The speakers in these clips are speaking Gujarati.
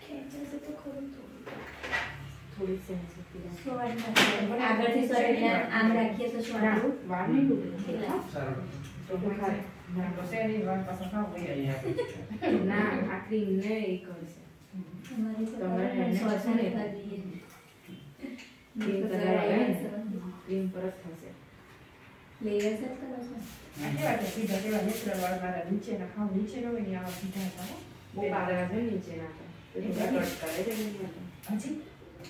ખેંચે છે તો ખરું થોડી સેન્સ આગળથી શરીરને આમ રાખીએ તો શું વાર નહીં તૂટે સારું તો ખાય તો શેરી વાર પાછા ખાવ ગઈ ના આ ક્રીમ ને એ કરશે તમારે શ્વાસને કરીએ ક્રીમ પર જ થશે લેયર સેટ કરો છો કેવા કે સીધા કેવા નેચરલ વાળા નીચે ના ખાવ નીચે નો હોય ને આવા સીધા હતા બહુ પાતળા છે નીચે નાખે તો કટ કરે છે નહીં હજી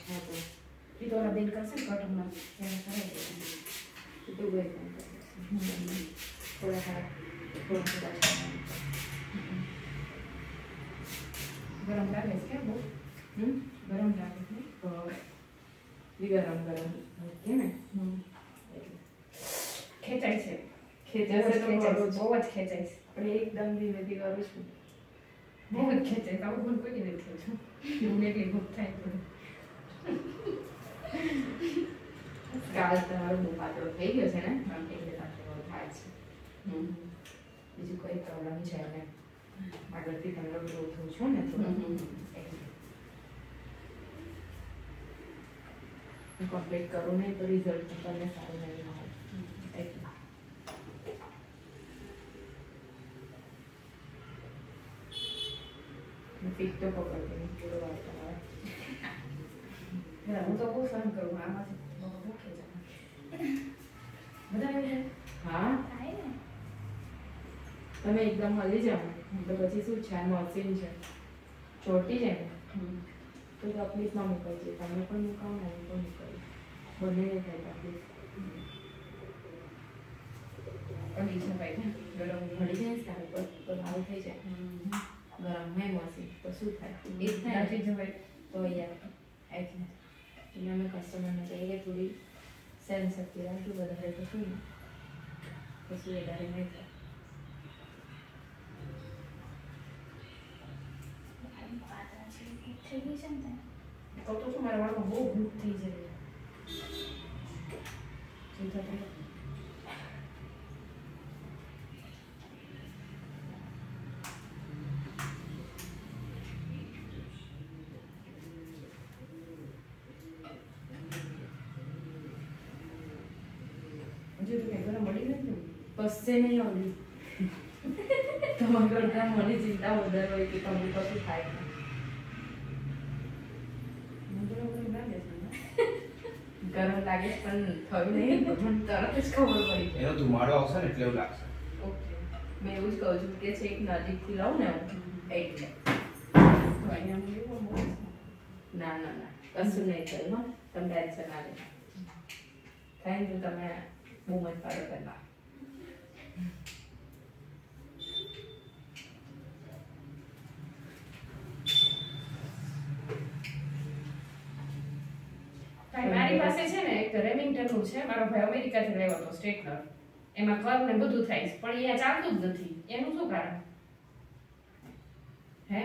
હા તો એ તો ઓલા બેન કરશે ને કટમાં ત્યારે કરાવી દે એ તો ગઈ થોડા ગરમ લાગે છે કે બહુ ગરમ લાગે છે ગરમ કે ને ખેંચાય છે ખેંચાશે તો બહુ કરું જ ખેંચાય છે પણ એકદમ ધીમેથી કરું છું બહુ જ ખેંચાય આવું પણ કોઈ નથી થયું એવું એટલી ભૂખ થાય તો કાલ તમારો બહુ પાતળો થઈ ગયો છે ને એટલે પાતળો થાય છે બીજું કોઈ પ્રોબ્લેમ છે ને આગળથી તમને ગ્રો થયું છું ને થોડું કમ્પ્લીટ કરું નહીં તો રિઝલ્ટ તમને સારું નહીં મળે એટલે ફીટ તો પકડતી નહીં થોડો વાર તમારે હું તો બહુ સહન કરું આમાંથી બહુ ખેંચાય બધા એવું છે હા થાય ને તમે એકદમ હલી જાઓ તો પછી શું છે મશીન છે ચોટી જાય ને તો તકલીફમાં મુકાઈ છે તમે પણ મુકાવો ને હું પણ મુકાવી બંને થાય તકલીફ અડી છે ભાઈ ગરમ મળી જાય ને સારું પર આવું થઈ જાય ગરમ હોય મશીન તો શું થાય એ જ થાય દાટી જવાય તો યાર એટલે અમે કસ્ટમરને કહીએ કે થોડી સહન શક્તિ રાખજો વધારે તો શું ને પછી વધારે નહીં થાય થઈ ગઈ છે ને તો શું મારા વાળમાં બહુ ભૂખ થઈ જાય સીધા થઈ હજુ તો ગરમ મળી નથી કશે નહીં આવડી તમારા કરતાં મને ચિંતા વધારે હોય કે તમને કશું થાય નહીં ગરમ લાગે છે પણ થયું નહીં મને તરત જ ખબર પડી એનો ધુમાડો આવશે ને એટલે એવું લાગશે ઓકે મેં એવું જ કહું છું કે છે એક નજીકથી લઉં ને હું એટલે ના ના ના કશું નહીં થયું હો તમે ટેન્શન ના લે થાય ને તો તમે બહુ મત પાડો પહેલાં મારી પાસે છે ને એક રેમિંગ્ટન નું છે મારો ભાઈ અમેરિકાથી લાવ્યો હતો સ્ટ્રેટનર એમાં કર ને બધું થાય છે પણ અહીંયા ચાલતું જ નથી એનું શું કારણ હે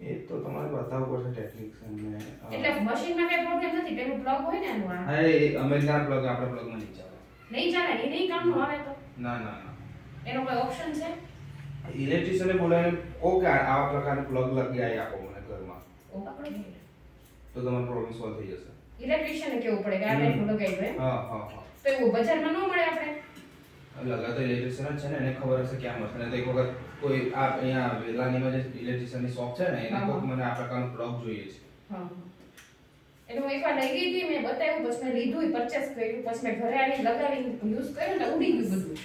એ તો તમારે બતાવવું પડશે ટેકનિક્સ અને એટલે મશીનમાં કઈ પ્રોબ્લેમ નથી પેલું પ્લગ હોય ને એનું આ હા એ અમેરિકન પ્લગ આપણા પ્લગમાં નહીં ચાલે નહીં ચાલે એ નહીં કામનું આવે તો ના ના ના એનો કોઈ ઓપ્શન છે ઇલેક્ટ્રિશિયને બોલાવીને કહો કે આવા પ્રકારનું પ્લગ લગાવી આપો મને ઘરમાં તો તમારો પ્રોબ્લેમ સોલ્વ થઈ જશે ઇલેક્ટ્રિશિયને કેવું પડે કે આ ટાઈપનું લગાવી દે હા હા હા તો એવું બજારમાં ન મળે આપણે લગાતો ઇલેક્ટ્રિશિયન છે ને એને ખબર હશે ક્યાં મળશે ને તો એક વખત કોઈ આ અહીંયા વેલાનીમાં જે ઇલેક્ટ્રિશિયનની શોપ છે ને એને કોક મને આ પ્રકારનું પ્લગ જોઈએ છે હા એટલે હું એકવાર લઈ ગઈ હતી મેં બતાવ્યું પછી મેં લીધું પરચેસ કર્યું પછી મેં ઘરે આવીને લગાવીને યુઝ કર્યું ને ઉડી ગયું બધું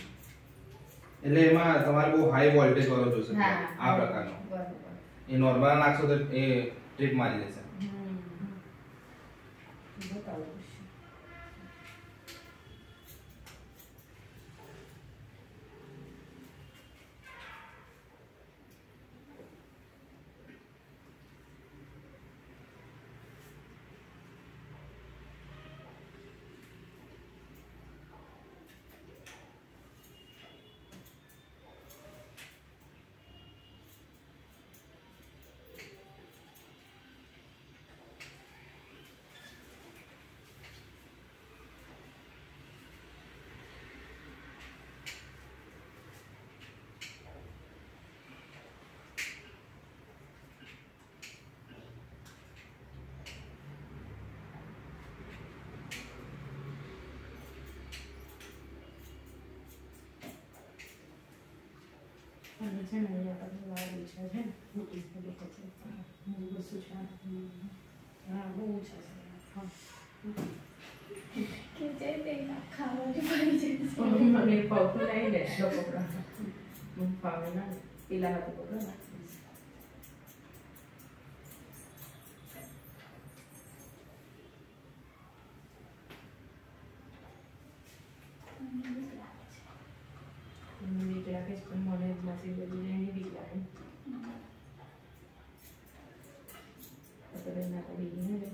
એટલે એમાં તમારે બહુ હાઈ વોલ્ટેજ વાળો જોશે હા આ પ્રકારનો બરાબર એ નોર્મલ નાખશો તો એ ટ્રીપ મારી દેશે બતાવું અને છે ને અહીંયા પાછું વાળું છે ને મોટી સ્કૂલ છે બસું છે હા બહુ ઓછા છે હા કે જે તે ખાવાની પડી જશે મને પગ નહીં લે કપડા મને ફાવે ના પેલા હાથે કપડા નાખીશ મને બીક લાગે છે પણ મને જ નથી બધું એની બીક લાગે તો એના પડી ગઈ ને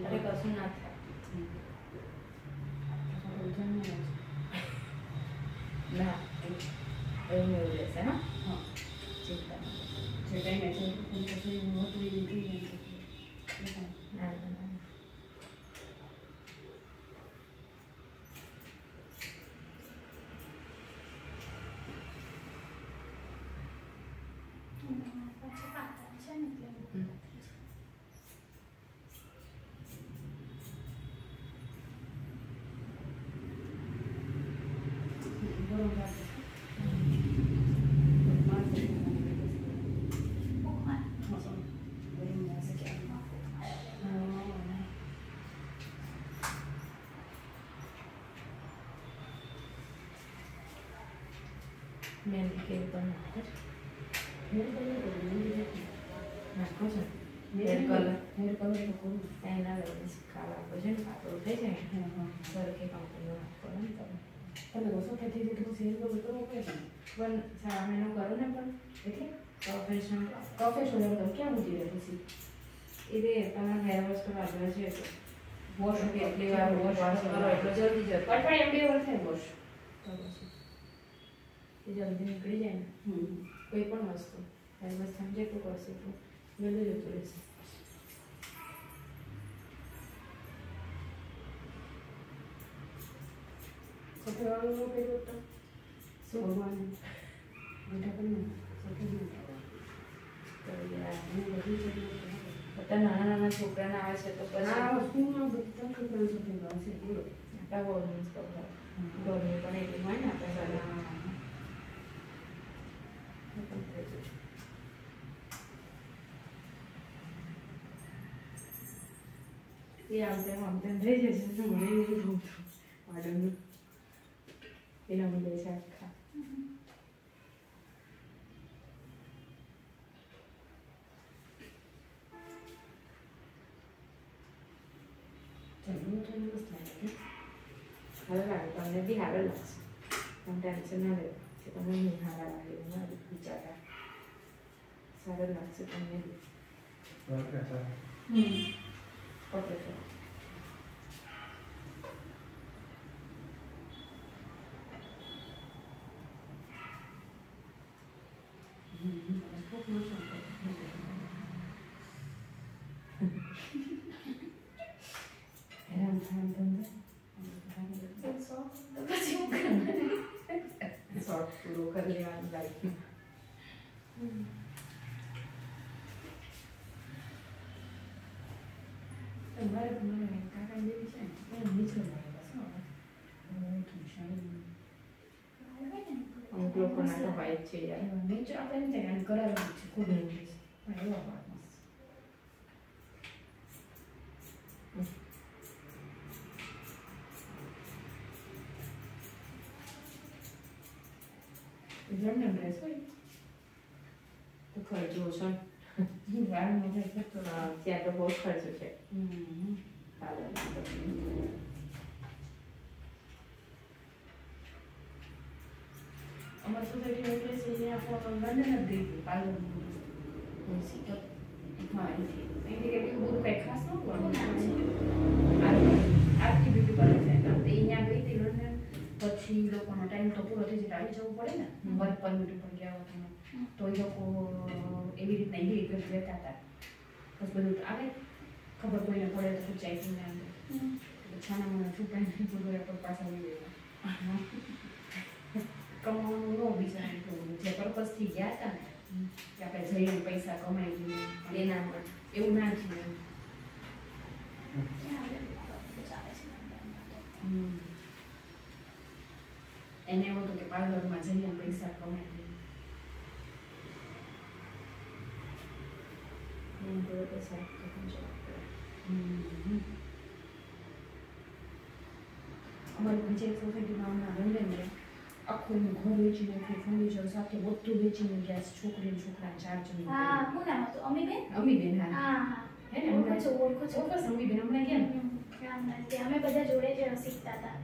અરે કશું ના થાય ના એવું એવું રહેશે હા ચિંતા જે ટાઈમે છે પછી મોટી લીધી ના ના ના પછી પાતા છે ને એટલે મહેંદી કેવી પણ નાખો છો નાખો છો હેર કલર એના લઈને શીખાવા આપો છે ને કાપડ થઈ જાય સરખે કંપનીનો નાખો ને તમે પણ સારા મહિનો કરો ને પણ એટલે પ્રોફેશનલ ક્યાં મૂકી દે પછી એ રે તમારા હેર વોશ કરવા આવે છે તો વોશ એટલી વાર વોશ કરો એટલો જલ્દી જતો અઠવાડિયે 2 વાર થાય વોશ તો પછી એ જલ્દી નીકળી જાય ને કોઈ પણ વસ્તુ હેર વોશ થાય જેટલું કરશે એટલું જલ્દી જતું રહેશે સફેવાળું કર્યું તો શું ભગવાન બેઠા કરીને સફેદ તો યાર બધા નાના નાના છોકરાના આવે છે તો પછી આ વસ્તુમાં બધા કંપની સફેદ આવશે બોલો આટલા ગવર્મેન્ટ કપડા ગરમી પણ એટલી હોય ને આપણે ઘરે એ આમ તેમ થઈ જશે તો મને નહીં ગમતું વાડનું એના મને છે આખા હવે લાગે તમને બી સારો લાગશે તમે ટેન્શન ના લેવું કે તમને નહીં સારા લાગે એના વિચારા સારો લાગશે તમને બી ઓકે સર હેરાન થાય તમને શોર્ટ પૂરો કરી લેવાનું લાઈફમાં તમારે મને કાકા જેવી છે ને એ નીચે લાગે બસ અમુક લોકોના તો હોય જ છે યાર નીચે આપણે ત્યાં કરાવેલું છે ખૂબ એવું છે પણ એવા વાત મસ્ત જમને ડ્રેસ હોય તો ખર્ચો ઓછો વાળનો થાય ખર્ચો ત્યાં તો બહુ જ ખર્ચો છે અમારી સોસાયટીનો ડ્રેસ એ આપણો લંડન જ ગઈ હતી પાર્લર હા એથી કે બીજું બધું કંઈ ખાસ નહોતું આરતી બ્યુટી પાર્લર છે તો તે અહીંયા ગઈ હતી લંડન પછી એ લોકોનો ટાઈમ તો પૂરો થઈ જાય આવી જવું પડે ને વર્ક પરમિટ ઉપર ગયા હોય તો એ લોકો એવી રીતના એગ્રી કરી દેતા હતા. બસ બધું આવે ખબર કોઈને પડે તો પૂછાય કે ના છાના મને છુપાઈને પૂરું પર પાછા આવી ગયેલા કમાવાનું ન બીજા જે પર્પઝથી ગયા હતા ને કે આપણે જઈને પૈસા કમાઈ લઈએ એના માટે એવું ના થયું. એને એવું હતું કે પાર્લરમાં જઈને પૈસા કમાઈ લઈએ. અમારી પંચાયત સોસાયટીમાં હમણાં રંજન આખું એનું ઘર વેચી નાખ્યું, ફર્નિચર સાથે બધું વેચીને ગયા છે. છોકરીને છોકરાને 4 જણ. હા હું નામ હતું અમીબેન. અમીબેન હા હા હા હે ને હમણાં ઓળખો છો ચોક્કસ અમીબેન હમણાં ગયા ને અમે બધા જોડે જ શીખતા હતા.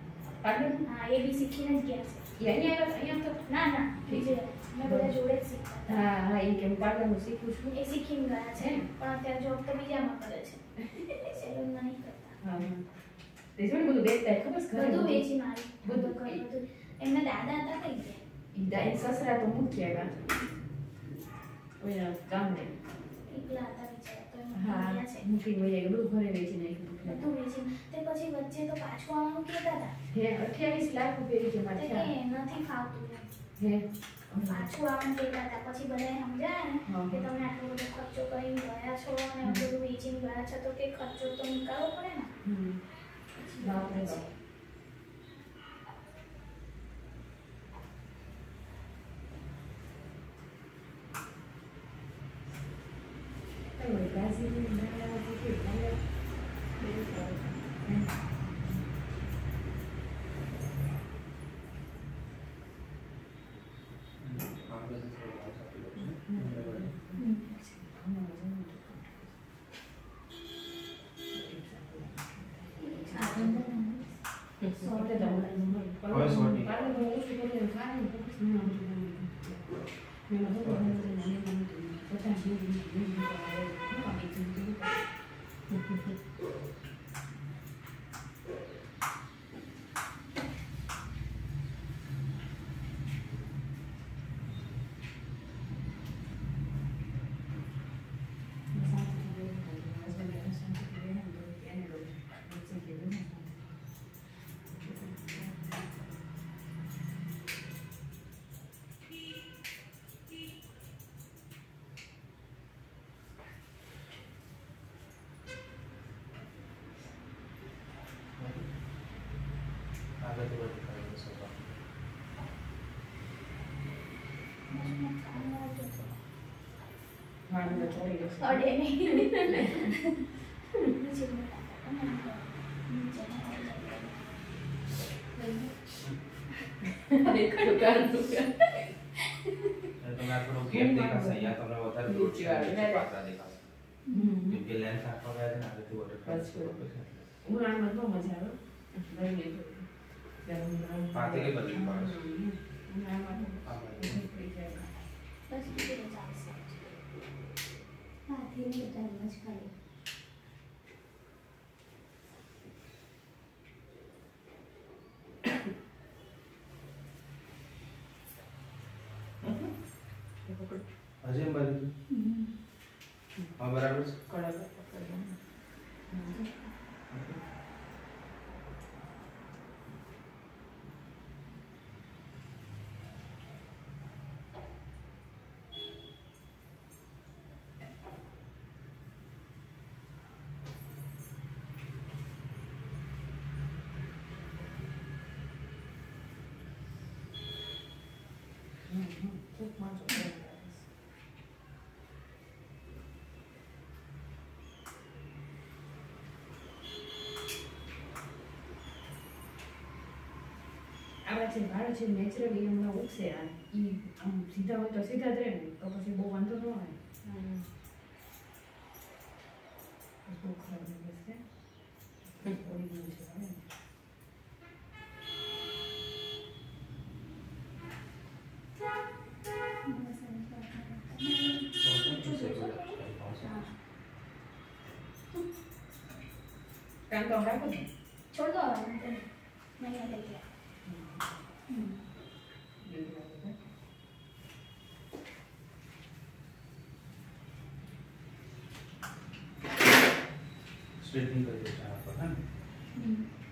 પાર્લર હા એ બી શીખીને જ ગયા છે. એ અહીંયા તો ના ના બીજે અમે બધા જોડે જ શીખતા હતા. હા હા એ કે હું પાર્લરનું શીખું છું. એ શીખીને ગયા છે પણ અત્યારે જોબ તો બીજામાં કરે છે. સેલૂનમાં નહીં કરતા. હા તે જોડે બધું વેચતા ખબર છે બધું વેચી મારી બધું બધું એમના દાદા હતા કઈ ગયા. ઈ દાઈ સસરા તો મુખ્ય હતા ઓય ગામડે એકલા હતા બિચારા તો એમ હા ગયા છે. મૂકી હોય એ બધું ઘરે વેચી નાખ્યું. બધું વેચી તે પછી વચ્ચે તો પાછું આવવાનું કહેતા હતા હે 28 લાખ રૂપિયા વેચી તે મારે કે નથી ફાવતું એમ. હે પાછું આવવાનું કહેતા હતા. પછી બધાએ સમજાયા ને હા. કે તમે આટલો બધો ખર્ચો કરીને ગયા છો અને આ બધું વેચીને ગયા છો તો કે ખર્ચો તો નીકાળવો પડે ને. બાપરે બાપ. અડે નહીં. તમે આ થોડો ગેપ દેખાશે અહીંયા તમને વધારે દૂર છે પાતળા દેખાશે કેમ કે લેન્સ આપવા ગયા છે ને આગળથી વોટર ઉનાળામાં બહુ મજા આવે ગરમી પાતળી બદલી પડે છે ઉનાળામાં બસ બીજું તો ચાલશે. હા ધીરે ધીરે જ ખાલી. હજી એમ બાજુ હા બરાબર છે કડક પકડવાનું. ખૂબ માણસો આવા જે વાળ છે નેચરલી હમણાં ઉગશે આ ઈ આમ સીધા હોય તો સીધા જ રહે ને તો પછી બહુ વાંધો ન આવે. બહુ ખરાબ લાગે છે ઓરિજિનલ છે હવે. કાંતો રાખો ને છોડ દો હવે નહીં લઈ ગયા. स्ट्रेटनिंग कर देता है आपका है ना।